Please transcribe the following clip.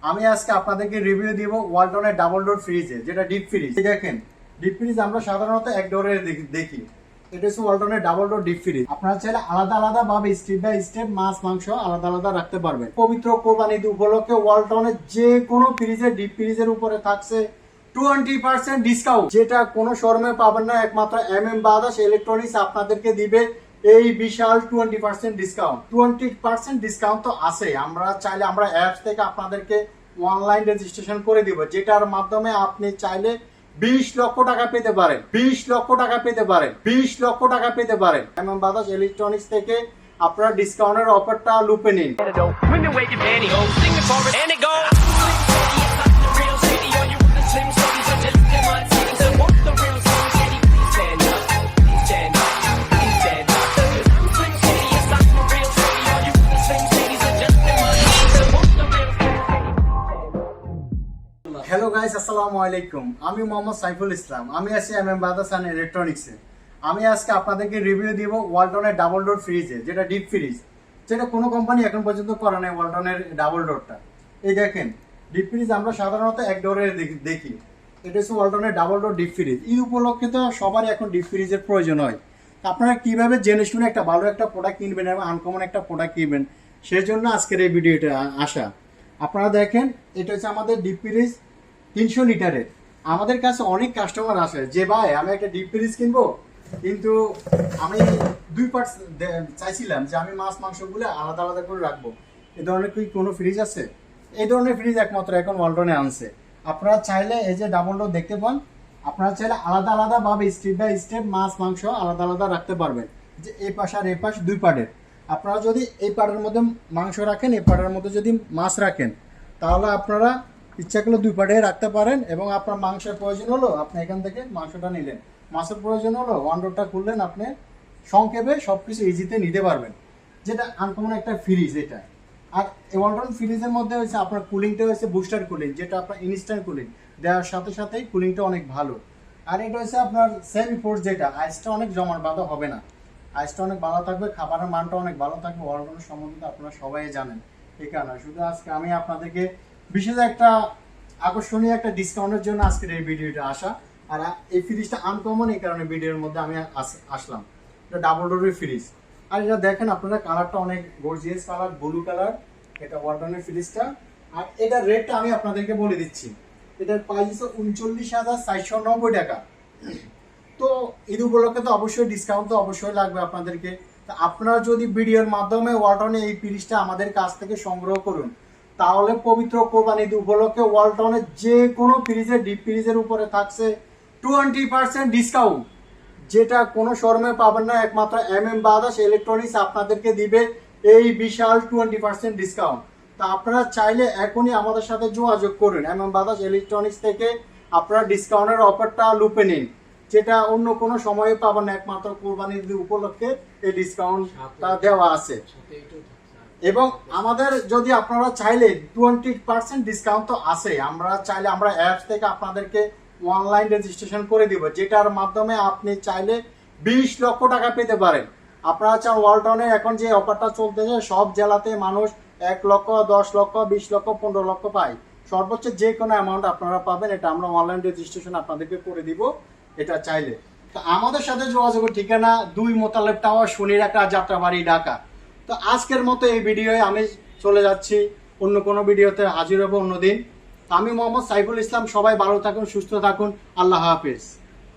আমি আজকে আপনাদেরকে রিভিউ দিব ওয়ালটনের ডাবল ডোর ফ্রিজে, যেটা ডিপ ফ্রিজ। দেখেন, ডিপ ফ্রিজ আমরা সাধারণত এক ডোরের দেখি, এটা হচ্ছে ওয়ালটনের ডাবল ডোর ডিপ ফ্রিজ। আপনারা চাইলে আলাদা আলাদা ভাবে স্টেপ বাই স্টেপ মাছ মাংস আলাদা আলাদা রাখতে পারবেন। পবিত্র কোরবানি ঈদ উপলক্ষে ওয়ালটনের যে কোনো ফ্রিজের ডিপ ফ্রিজের উপরে থাকছে 20% ডিসকাউন্ট, যেটা কোনো শোরুমে পাবেন না। একমাত্র MM ব্রাদার্স ইলেকট্রনিক্স আপনাদেরকে দিবে এই বিশাল 20% ডিসকাউন্ট। 20% ডিসকাউন্ট তো আছে। আমরা চাইলে আমরা অ্যাপস থেকে আপনাদেরকে অনলাইন রেজিস্ট্রেশন করে দিব, যেটার মাধ্যমে আপনি চাইলে 20 লক্ষ টাকা পেতে পারেন, 20 লক্ষ টাকা পেতে পারেন, 20 লক্ষ টাকা পেতে পারেন। MM ব্রাদার্স ইলেকট্রনিক্স থেকে আপনারা ডিসকাউন্টের অফারটা লুপে নিন। হ্যালো গাইস, আসসালামু আলাইকুম। আমি মোহাম্মদ সাইফুল ইসলাম। আমি আছি MM ব্রাদার্স ইলেকট্রনিক্সে। আমি আজকে আপনাদেরকে রিভিউ দিব ওয়ালটনের ডাবল ডোর ফ্রিজে, যেটা ডিপ ফ্রিজ, যেটা কোনো কোম্পানি এখন পর্যন্ত করে নাই ওয়ালটনের ডাবল ডোরটা। এই দেখেন, ডিপ ফ্রিজ আমরা সাধারণত এক ডোরের দেখি, এটা হচ্ছে ওয়ালটনের ডাবল ডোর ডিপ ফ্রিজ। এই উপলক্ষে তো সবারই এখন ডিপ ফ্রিজের প্রয়োজন হয়। আপনারা কিভাবে জেনে শুনে একটা ভালো একটা প্রোডাক্ট কিনবেন এবং আনকমন একটা প্রোডাক্ট কিনবেন, সেই জন্য আজকের এই ভিডিওটা আসা। আপনারা দেখেন, এটা হচ্ছে আমাদের ডিপ ফ্রিজ 300 লিটারের। আমাদের কাছে অনেক কাস্টমার আসে যে ভাই আমি একটা ডিপ ফ্রিজ কিনবো, কিন্তু আমি 2 পার্ট চাইছিলাম যে আমি মাছ মাংসগুলো আলাদা আলাদা করে রাখবো। এই ধরনের কি কোনো ফ্রিজ আছে? এই ধরনের ফ্রিজ একমাত্র এখন ওয়ালটনে আনছে। আপনারা চাইলে এই যে ডাবল ডোর দেখতে পান, আপনারা চাইলে আলাদা আলাদা ভাবে স্টেপ বাই স্টেপ মাছ মাংস আলাদা আলাদা রাখতে পারবেন। যে এই পাশ আর এই পাশ 2 পার্টের। আপনারা যদি এই পার্টের মধ্যে মাংস রাখেন, এই পার্টের মধ্যে যদি মাছ রাখেন, তাহলে আপনারা ইচ্ছা করলে 2 পার্টে রাখতে পারেন। এবং আপনার মাংসের প্রয়োজন হলো আপনি এখান থেকে মাংসটা নিলেন, মাছের প্রয়োজন হলো ওয়ান ডোরটা খুললেন, আপনি সংক্ষেপে সবকিছু ইজিতে নিতে পারবেন। যেটা আনকমন একটা ফ্রিজ এটা। আর এই ওয়ালটন ফ্রিজের মধ্যে হচ্ছে আপনার কুলিংটা হচ্ছে বুস্টার কুলিং, যেটা আপনার ইনস্ট্যান্ট কুলিং দেওয়ার সাথে সাথেই কুলিংটা অনেক ভালো। আর এটা হচ্ছে আপনার সেমি ফোর্স, যেটা আইসটা অনেক জমাট বাঁধা হবে না, আইসটা অনেক ভালো থাকবে, খাবারের মানটা অনেক ভালো থাকবে। ওয়ালটনের সম্বন্ধে আপনারা সবাই জানেন। এই কারণে শুধু আজকে আমি আপনাদেরকে বিশেষ একটা আকর্ষণীয় একটা ডিসকাউন্টের জন্য আজকের এই ভিডিওটা আসা। আর এই ফ্রিজটা আনকমন, এই কারণে ভিডিওর মধ্যে আমি আসলাম। এটা ডাবল ডোরের ফ্রিজ। আর এটা দেখেন আপনারা, কালারটা অনেক গর্জিয়াস কালার, ব্লু কালার, এটা ওয়ালটনের ফ্রিজটা। আর এটার রেটটা আমি আপনাদেরকে বলে দিচ্ছি। এটার প্রাইস হচ্ছে 39,490 টাকা। তো ঈদ উপলক্ষে তো অবশ্যই ডিসকাউন্ট তো অবশ্যই লাগবে আপনাদেরকে। তো আপনারা যদি ভিডিওর মাধ্যমে ওয়ালটনে এই ফ্রিজটা আমাদের কাছ থেকে সংগ্রহ করুন, তাহলে পবিত্র কোরবানি ঈদ উপলক্ষে ওয়ালটনের যে কোনো ফ্রিজের ডিপ ফ্রিজের উপরে থাকছে 20% ডিসকাউন্ট, যেটা কোনো শোরুমে পাবেন না। একমাত্র MM ব্রাদার্স ইলেকট্রনিক্স আপনাদেরকে দিবে এই বিশাল 20% ডিসকাউন্ট। তো আপনারা চাইলে এখনই আমাদের সাথে যোগাযোগ করুন। MM ব্রাদার্স ইলেকট্রনিক্স থেকে আপনারা ডিসকাউন্টের অফারটা লুপে নিন, যেটা অন্য কোনো সময়ে পাবেন না। একমাত্র কোরবানি ঈদ উপলক্ষে এই ডিসকাউন্টটা দেওয়া আছে। এবং আমাদের যদি আপনারা চাইলে 20% ডিসকাউন্ট তো আছে। আমরা চাইলে আমরা অ্যাপস থেকে আপনাদেরকে অনলাইন রেজিস্ট্রেশন করে দিব, যেটার মাধ্যমে আপনি চাইলে 20 লক্ষ টাকা পেতে পারেন। আপনারা চান ওয়ালটনে এখন যে অফারটা চলতেছে, সব জেলাতে মানুষ 1 লক্ষ, 10 লক্ষ, 20 লক্ষ, 15 লক্ষ পায়। সর্বোচ্চ যে কোনো অ্যামাউন্ট আপনারা পাবেন, এটা আমরা অনলাইন রেজিস্ট্রেশন আপনাদেরকে করে দিব এটা চাইলে। তো আমাদের সাথে যোগাযোগের ঠিকানা 2 মোতালেব টাওয়ার, সনির আখড়া, যাত্রাবাড়ি, ঢাকা। তো আজকের মতো এই ভিডিওয়ে আমি চলে যাচ্ছি, অন্য কোনো ভিডিওতে হাজির হবো অন্যদিন। আমি মোহাম্মদ সাইফুল ইসলাম। সবাই ভালো থাকুন, সুস্থ থাকুন। আল্লাহ হাফেজ।